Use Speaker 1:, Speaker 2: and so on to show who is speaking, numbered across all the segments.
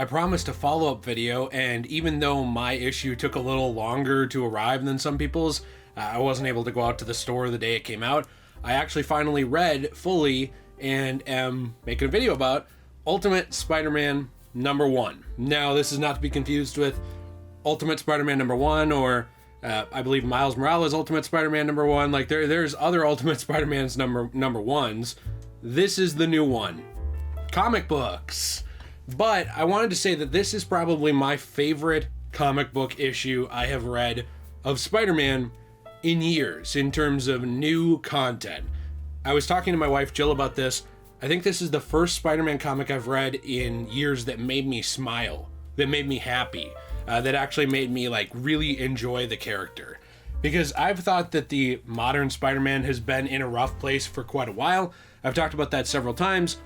Speaker 1: I promised a follow-up video, and even though my issue took a little longer to arrive than some people's, I wasn't able to go out to the store the day it came out. I actually finally read fully and am making a video about Ultimate Spider-Man #1. Now, this is not to be confused with Ultimate Spider-Man #1 or I believe Miles Morales Ultimate Spider-Man #1. Like there's other Ultimate Spider-Man's number ones. This is the new one. Comic books. But I wanted to say that this is probably my favorite comic book issue I have read of Spider-Man in years in terms of new content. I was talking to my wife Jill about this. I think this is the first Spider-Man comic I've read in years that made me smile, that made me happy, that actually made me like really enjoy the character. Because I've thought that the modern Spider-Man has been in a rough place for quite a while. I've talked about that several times.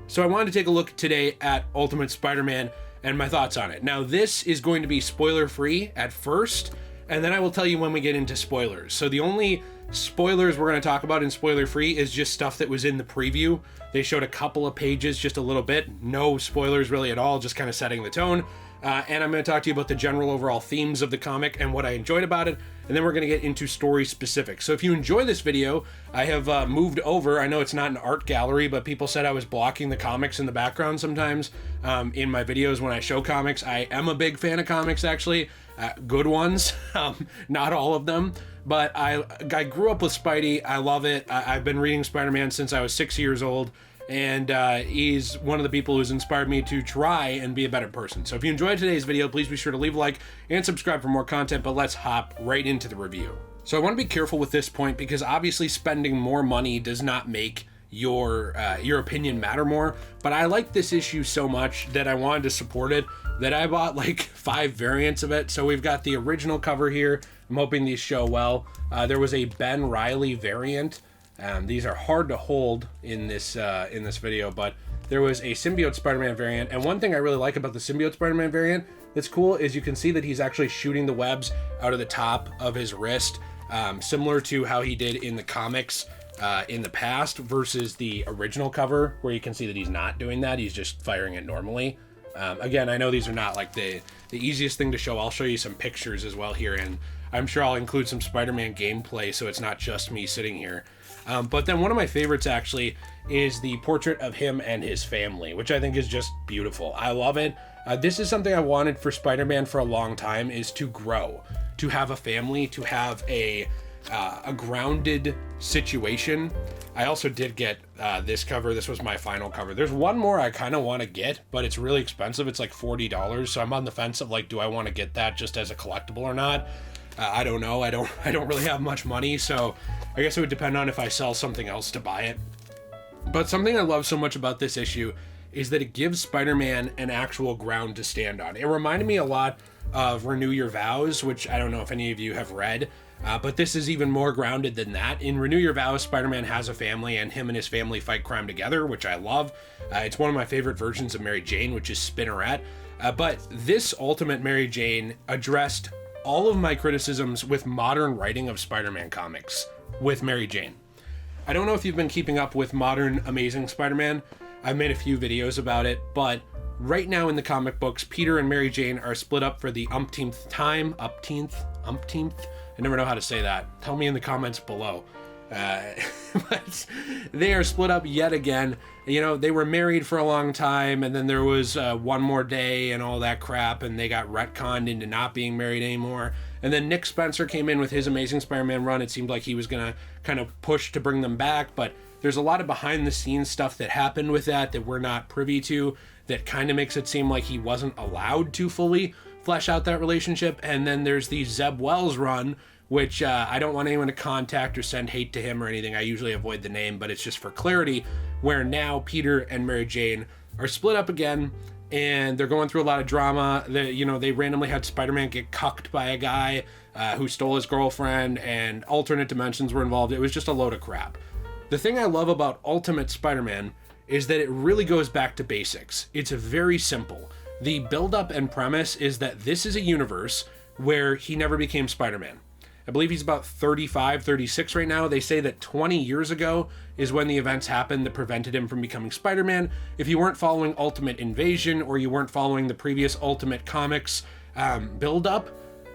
Speaker 1: So I wanted to take a look today at Ultimate Spider-Man and my thoughts on it. Now, this is going to be spoiler-free at first, and then I will tell you when we get into spoilers. So the only spoilers we're going to talk about in spoiler-free is just stuff that was in the preview. They showed a couple of pages, just a little bit. No spoilers really at all, just kind of setting the tone. And I'm going to talk to you about the general overall themes of the comic and what I enjoyed about it, and then we're going to get into story specifics. So if you enjoy this video, I have moved over. I know it's not an art gallery, but people said I was blocking the comics in the background sometimes in my videos when I show comics. I am a big fan of comics, actually. Good ones, not all of them, but I grew up with Spidey. I love it. I've been reading Spider-Man since I was 6 years old. And he's one of the people who's inspired me to try and be a better person. So if you enjoyed today's video, please be sure to leave a like and subscribe for more content, but let's hop right into the review. So I want to be careful with this point because obviously spending more money does not make your opinion matter more, but I like this issue so much that I wanted to support it that I bought like 5 variants of it. So we've got the original cover here. I'm hoping these show well. There was a Ben Reilly variant. These are hard to hold in this video, but there was a Symbiote Spider-Man variant, and one thing I really like about the Symbiote Spider-Man variant that's cool is you can see that he's actually shooting the webs out of the top of his wrist, similar to how he did in the comics in the past versus the original cover, where you can see that he's not doing that, he's just firing it normally. Again, I know these are not like the easiest thing to show. I'll show you some pictures as well here, and I'm sure I'll include some Spider-Man gameplay so it's not just me sitting here. But then one of my favorites actually is the portrait of him and his family, which I think is just beautiful. I love it. This is something I wanted for Spider-Man for a long time, is to grow, to have a family, to have a grounded situation. I also did get this cover. This was my final cover. There's one more I kind of want to get, but it's really expensive. It's like $40. So I'm on the fence of like, do I want to get that just as a collectible or not? I don't know. I don't really have much money, so I guess it would depend on if I sell something else to buy it. But something I love so much about this issue is that it gives Spider-Man an actual ground to stand on. It reminded me a lot of Renew Your Vows, which I don't know if any of you have read, but this is even more grounded than that. In Renew Your Vows, Spider-Man has a family, and him and his family fight crime together, which I love. It's one of my favorite versions of Mary Jane, which is Spinneret. But this Ultimate Mary Jane addressed all of my criticisms with modern writing of Spider-Man comics with Mary Jane. I don't know if you've been keeping up with modern Amazing Spider-Man. I've made a few videos about it, but right now in the comic books, Peter and Mary Jane are split up for the umpteenth time. Umpteenth? I never know how to say that. Tell me in the comments below. But they are split up yet again. You know, they were married for a long time, and then there was One More Day and all that crap, and they got retconned into not being married anymore. And then Nick Spencer came in with his Amazing Spider-Man run. It seemed like he was going to kind of push to bring them back, but there's a lot of behind-the-scenes stuff that happened with that we're not privy to, that kind of makes it seem like he wasn't allowed to fully flesh out that relationship. And then there's the Zeb Wells run, which I don't want anyone to contact or send hate to him or anything. I usually avoid the name, but it's just for clarity, where now Peter and Mary Jane are split up again, and they're going through a lot of drama. They randomly had Spider-Man get cucked by a guy who stole his girlfriend, and alternate dimensions were involved. It was just a load of crap. The thing I love about Ultimate Spider-Man is that it really goes back to basics. It's very simple. The build-up and premise is that this is a universe where he never became Spider-Man. I believe he's about 35, 36 right now. They say that 20 years ago is when the events happened that prevented him from becoming Spider-Man. If you weren't following Ultimate Invasion or you weren't following the previous Ultimate Comics build-up,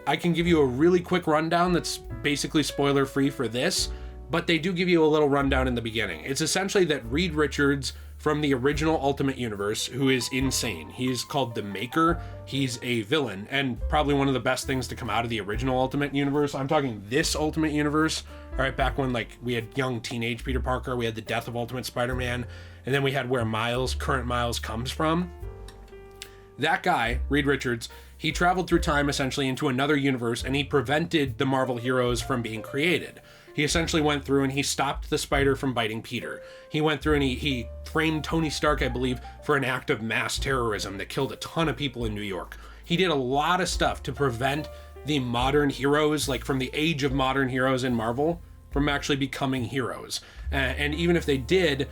Speaker 1: I can give you a really quick rundown that's basically spoiler-free for this, but they do give you a little rundown in the beginning. It's essentially that Reed Richards from the original Ultimate Universe, who is insane. He's called the Maker. He's a villain, and probably one of the best things to come out of the original Ultimate Universe. I'm talking this Ultimate Universe, all right, back when like we had young teenage Peter Parker, we had the death of Ultimate Spider-Man, and then we had where Miles, current Miles, comes from. That guy, Reed Richards, he traveled through time essentially into another universe, and he prevented the Marvel heroes from being created. He essentially went through and he stopped the spider from biting Peter. He went through and he framed Tony Stark, I believe, for an act of mass terrorism that killed a ton of people in New York. He did a lot of stuff to prevent the modern heroes, like from the age of modern heroes in Marvel, from actually becoming heroes. And even if they did,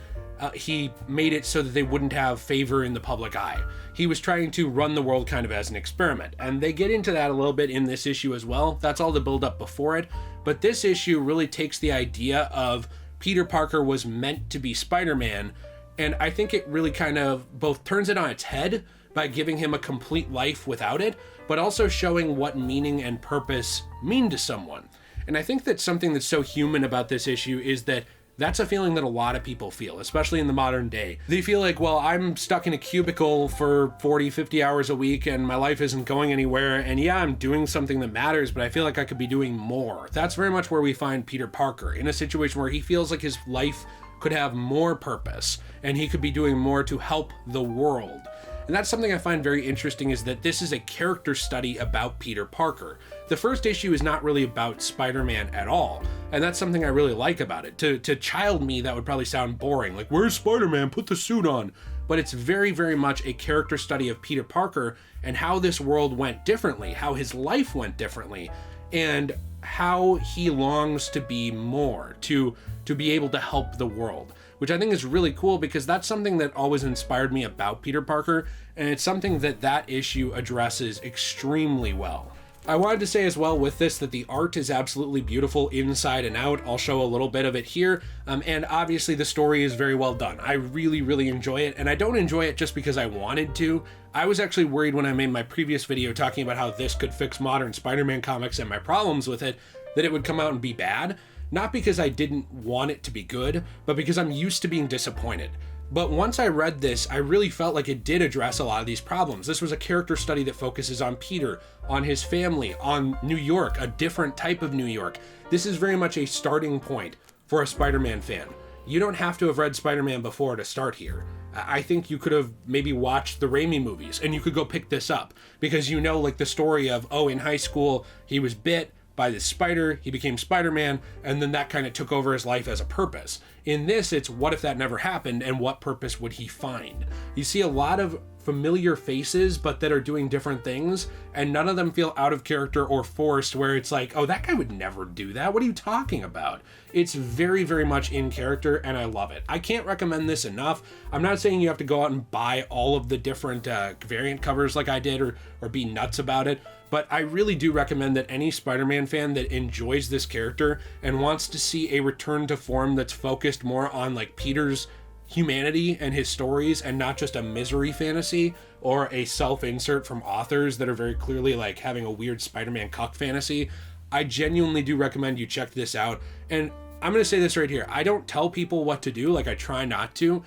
Speaker 1: he made it so that they wouldn't have favor in the public eye. He was trying to run the world kind of as an experiment. And they get into that a little bit in this issue as well. That's all the build up before it. But this issue really takes the idea of Peter Parker was meant to be Spider-Man. And I think it really kind of both turns it on its head by giving him a complete life without it, but also showing what meaning and purpose mean to someone. And I think that something that's so human about this issue is that that's a feeling that a lot of people feel, especially in the modern day. They feel like, well, I'm stuck in a cubicle for 40, 50 hours a week and my life isn't going anywhere. And yeah, I'm doing something that matters, but I feel like I could be doing more. That's very much where we find Peter Parker, in a situation where he feels like his life could have more purpose and he could be doing more to help the world. And that's something I find very interesting, is that this is a character study about Peter Parker. The first issue is not really about Spider-Man at all, and that's something I really like about it. To child me, that would probably sound boring, like, where's Spider-Man? Put the suit on. But it's very, very much a character study of Peter Parker and how this world went differently, how his life went differently, and how he longs to be more, to be able to help the world. Which I think is really cool, because that's something that always inspired me about Peter Parker, and it's something that issue addresses extremely well. I wanted to say as well with this that the art is absolutely beautiful inside and out. I'll show a little bit of it here, and obviously the story is very well done. I really, really enjoy it, and I don't enjoy it just because I wanted to. I was actually worried when I made my previous video talking about how this could fix modern Spider-Man comics and my problems with it, that it would come out and be bad. Not because I didn't want it to be good, but because I'm used to being disappointed. But once I read this, I really felt like it did address a lot of these problems. This was a character study that focuses on Peter, on his family, on New York, a different type of New York. This is very much a starting point for a Spider-Man fan. You don't have to have read Spider-Man before to start here. I think you could have maybe watched the Raimi movies and you could go pick this up, because you know, like the story of, oh, in high school, he was bit by this spider, he became Spider-Man, and then that kind of took over his life as a purpose. In this, it's what if that never happened, and what purpose would he find? You see a lot of familiar faces, but that are doing different things, and none of them feel out of character or forced, where it's like, oh, that guy would never do that. What are you talking about? It's very, very much in character, and I love it. I can't recommend this enough. I'm not saying you have to go out and buy all of the different variant covers like I did, or be nuts about it, but I really do recommend that any Spider-Man fan that enjoys this character and wants to see a return to form that's focused more on like Peter's humanity and his stories, and not just a misery fantasy or a self-insert from authors that are very clearly like having a weird Spider-Man cuck fantasy, I genuinely do recommend you check this out. And I'm going to say this right here. I don't tell people what to do, like I try not to,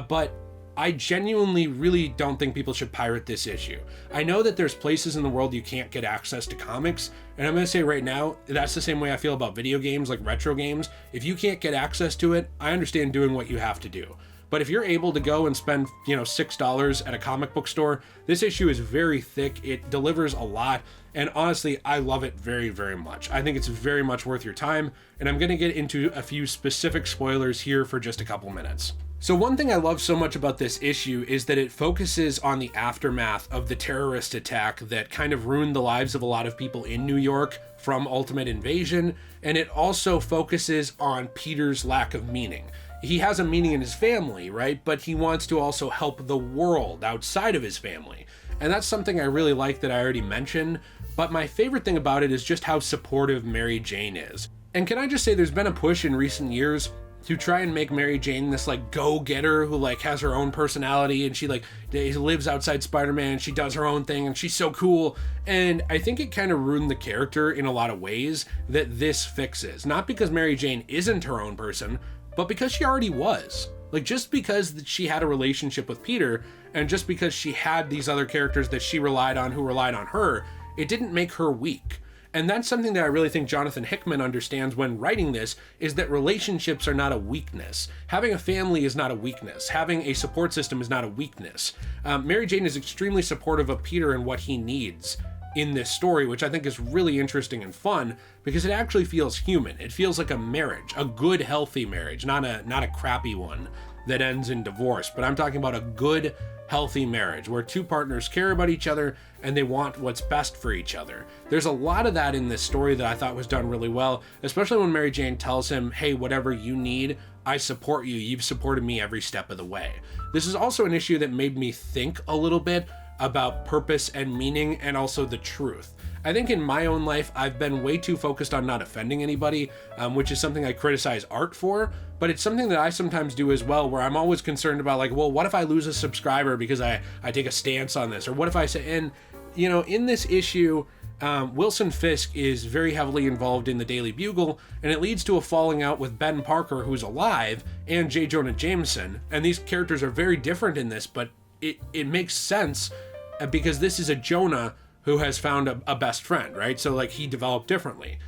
Speaker 1: but I genuinely really don't think people should pirate this issue. I know that there's places in the world you can't get access to comics, and I'm going to say right now, that's the same way I feel about video games, like retro games. If you can't get access to it, I understand doing what you have to do. But if you're able to go and spend, $6 at a comic book store, this issue is very thick. It delivers a lot. And honestly, I love it very, very much. I think it's very much worth your time. And I'm going to get into a few specific spoilers here for just a couple minutes. So one thing I love so much about this issue is that it focuses on the aftermath of the terrorist attack that kind of ruined the lives of a lot of people in New York from Ultimate Invasion. And it also focuses on Peter's lack of meaning. he has a meaning in his family, right? But he wants to also help the world outside of his family. And that's something I really like that I already mentioned. But my favorite thing about it is just how supportive Mary Jane is. And can I just say there's been a push in recent years to try and make Mary Jane this like go-getter who like has her own personality, and she like lives outside Spider-Man, she does her own thing, and she's so cool. And I think it kind of ruined the character in a lot of ways that this fixes. Not because Mary Jane isn't her own person, but because she already was. Like, just because she had a relationship with Peter, and just because she had these other characters that she relied on who relied on her, it didn't make her weak. And that's something that I really think Jonathan Hickman understands when writing this, is that relationships are not a weakness. Having a family is not a weakness. Having a support system is not a weakness. Mary Jane is extremely supportive of Peter and what he needs in this story, which I think is really interesting and fun because it actually feels human. It feels like a marriage, a good, healthy marriage, not a crappy one that ends in divorce. But I'm talking about a good, healthy marriage where two partners care about each other and they want what's best for each other. There's a lot of that in this story that I thought was done really well, especially when Mary Jane tells him, hey, whatever you need, I support you. You've supported me every step of the way. This is also an issue that made me think a little bit about purpose and meaning and also the truth. I think in my own life, I've been way too focused on not offending anybody, which is something I criticize art for, but it's something that I sometimes do as well, where I'm always concerned about like, well, what if I lose a subscriber because I take a stance on this? Or what if I say, and you know, in this issue, Wilson Fisk is very heavily involved in the Daily Bugle, and it leads to a falling out with Ben Parker, who's alive, and J. Jonah Jameson. And these characters are very different in this, but it makes sense because this is a Jonah who has found a best friend, right? So like he developed differently.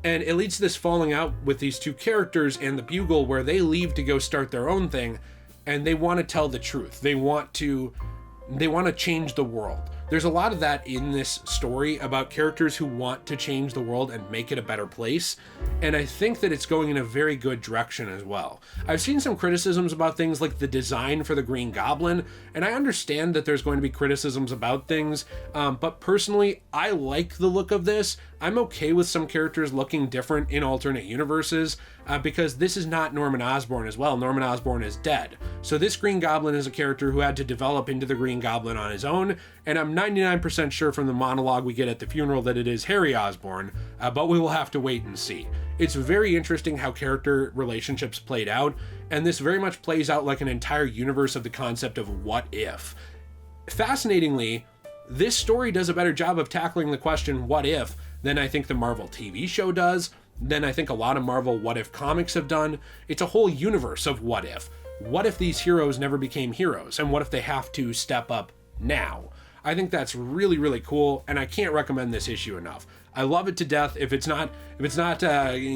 Speaker 1: And it leads to this falling out with these two characters and the Bugle where they leave to go start their own thing and they want to tell the truth. They want to change the world. There's a lot of that in this story about characters who want to change the world and make it a better place. And I think that it's going in a very good direction as well. I've seen some criticisms about things like the design for the Green Goblin, and I understand that there's going to be criticisms about things, but personally, I like the look of this. I'm okay with some characters looking different in alternate universes because this is not Norman Osborn as well. Norman Osborn is dead. So this Green Goblin is a character who had to develop into the Green Goblin on his own, and I'm 99% sure from the monologue we get at the funeral that it is Harry Osborn, but we will have to wait and see. It's very interesting how character relationships played out, and this very much plays out like an entire universe of the concept of what if. Fascinatingly, this story does a better job of tackling the question what if than I think the Marvel TV show does, than I think a lot of Marvel what if comics have done. It's a whole universe of what if. What if these heroes never became heroes? And what if they have to step up now? I think that's really, really cool, and I can't recommend this issue enough. I love it to death. If it's not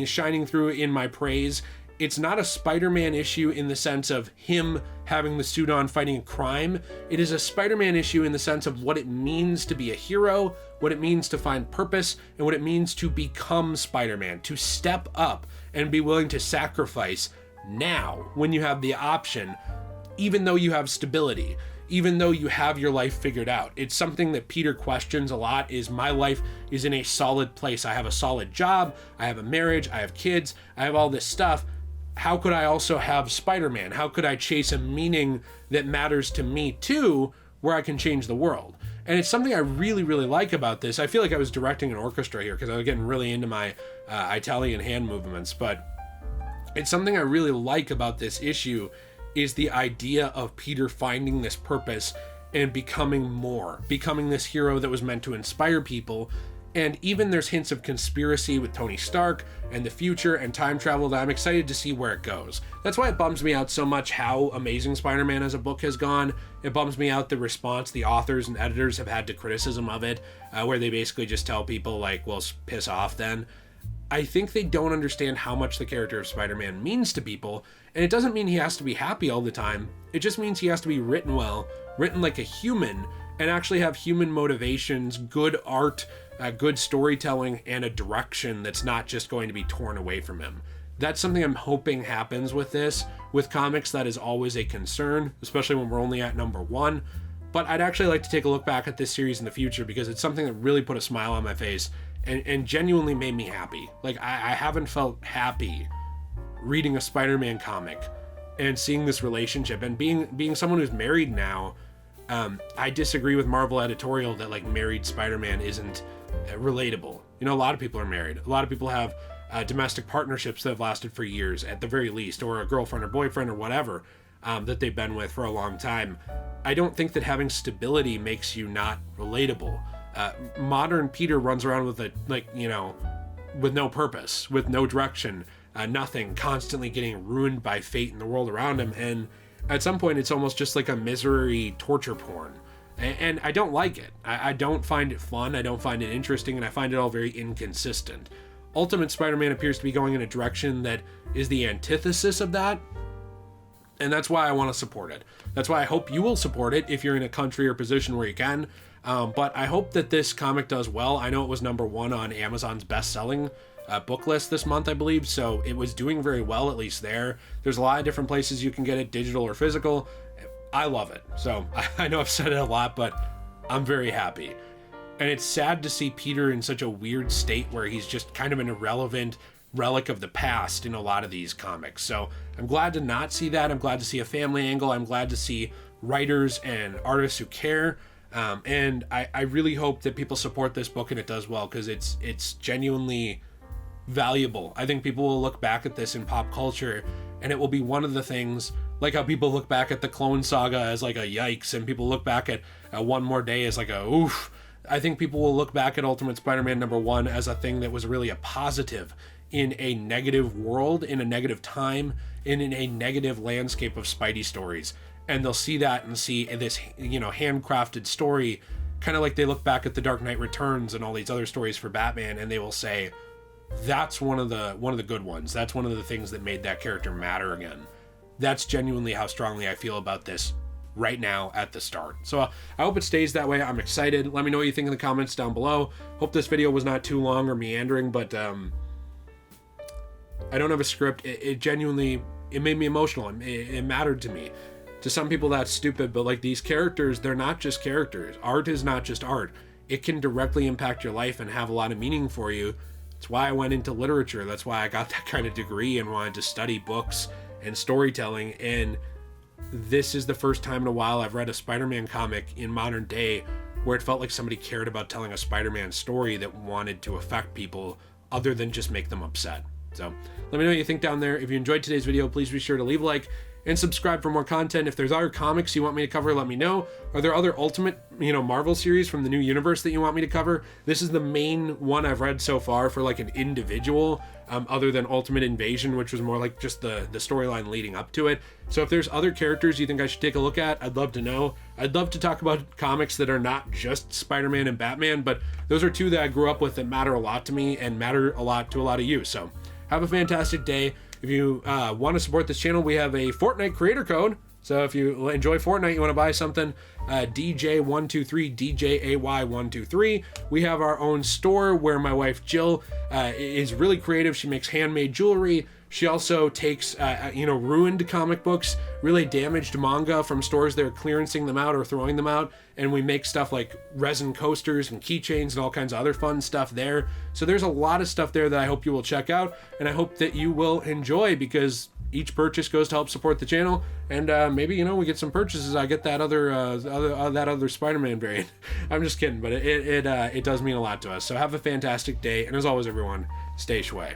Speaker 1: shining through in my praise, it's not a Spider-Man issue in the sense of him having the suit on fighting a crime. It is a Spider-Man issue in the sense of what it means to be a hero, what it means to find purpose, and what it means to become Spider-Man, to step up and be willing to sacrifice now when you have the option, even though you have stability, even though you have your life figured out. It's something that Peter questions a lot, is my life is in a solid place. I have a solid job, I have a marriage, I have kids, I have all this stuff. How could I also have Spider-Man? How could I chase a meaning that matters to me too, where I can change the world? And it's something I really, really like about this. I feel like I was directing an orchestra here because I was getting really into my Italian hand movements, but it's something I really like about this issue is the idea of Peter finding this purpose and becoming more, becoming this hero that was meant to inspire people. And even there's hints of conspiracy with Tony Stark and the future and time travel that I'm excited to see where it goes. That's why it bums me out so much how Amazing Spider-Man as a book has gone. It bums me out the response the authors and editors have had to criticism of it, where they basically just tell people like, well, piss off then. I think they don't understand how much the character of Spider-Man means to people, and it doesn't mean he has to be happy all the time. It just means he has to be written well, written like a human, and actually have human motivations, good art, good storytelling, and a direction that's not just going to be torn away from him. That's something I'm hoping happens with this. With comics, that is always a concern, especially when we're only at number 1. But I'd actually like to take a look back at this series in the future because it's something that really put a smile on my face and genuinely made me happy. Like, I haven't felt happy reading a Spider-Man comic and seeing this relationship, and being someone who's married now, I disagree with Marvel editorial that like married Spider-Man isn't relatable. You know, a lot of people are married. A lot of people have domestic partnerships that have lasted for years at the very least, or a girlfriend or boyfriend or whatever that they've been with for a long time. I don't think that having stability makes you not relatable. Modern Peter runs around with with no purpose, with no direction, nothing, constantly getting ruined by fate and the world around him. And at some point, it's almost just like a misery torture porn. And I don't like it. I don't find it fun. I don't find it interesting. And I find it all very inconsistent. Ultimate Spider-Man appears to be going in a direction that is the antithesis of that. And that's why I want to support it. That's why I hope you will support it if you're in a country or position where you can. But I hope that this comic does well. I know it was #1 on Amazon's best-selling book list this month, I believe. So it was doing very well, at least there. There's a lot of different places you can get it, digital or physical. I love it. So I know I've said it a lot, but I'm very happy. And it's sad to see Peter in such a weird state where he's just kind of an irrelevant relic of the past in a lot of these comics. So I'm glad to not see that. I'm glad to see a family angle. I'm glad to see writers and artists who care. And I really hope that people support this book and it does well, because it's genuinely valuable. I think people will look back at this in pop culture and it will be one of the things, like how people look back at the Clone Saga as like a yikes, and people look back at One More Day as like a oof. I think people will look back at Ultimate Spider-Man #1 as a thing that was really a positive in a negative world, in a negative time, in a negative landscape of Spidey stories. And they'll see that and see this, handcrafted story, kind of like they look back at The Dark Knight Returns and all these other stories for Batman, and they will say, that's one of the good ones. That's one of the things that made that character matter again. That's genuinely how strongly I feel about this right now at the start. So I hope it stays that way. I'm excited. Let me know what you think in the comments down below. Hope this video was not too long or meandering, but I don't have a script. It genuinely, it made me emotional. It mattered to me. To some people that's stupid, but like these characters, they're not just characters. Art is not just art. It can directly impact your life and have a lot of meaning for you. That's why I went into literature. That's why I got that kind of degree and wanted to study books and storytelling. And this is the first time in a while I've read a Spider-Man comic in modern day where it felt like somebody cared about telling a Spider-Man story that wanted to affect people other than just make them upset. So let me know what you think down there. If you enjoyed today's video, please be sure to leave a like and subscribe for more content. If there's other comics you want me to cover, let me know. Are there other Ultimate, Marvel series from the new universe that you want me to cover? This is the main one I've read so far for like an individual, other than Ultimate Invasion, which was more like just the storyline leading up to it. So if there's other characters you think I should take a look at, I'd love to know. I'd love to talk about comics that are not just Spider-Man and Batman, but those are two that I grew up with that matter a lot to me and matter a lot to a lot of you. So have a fantastic day. If you want to support this channel, we have a Fortnite creator code. So if you enjoy Fortnite, you want to buy something, DJ123, DJAY123. We have our own store where my wife Jill is really creative. She makes handmade jewelry. She also takes, ruined comic books, really damaged manga from stores that are clearancing them out or throwing them out. And we make stuff like resin coasters and keychains and all kinds of other fun stuff there. So there's a lot of stuff there that I hope you will check out. And I hope that you will enjoy, because each purchase goes to help support the channel. And maybe, we get some purchases. I get that other Spider-Man variant. I'm just kidding, but it does mean a lot to us. So have a fantastic day. And as always, everyone, stay shway.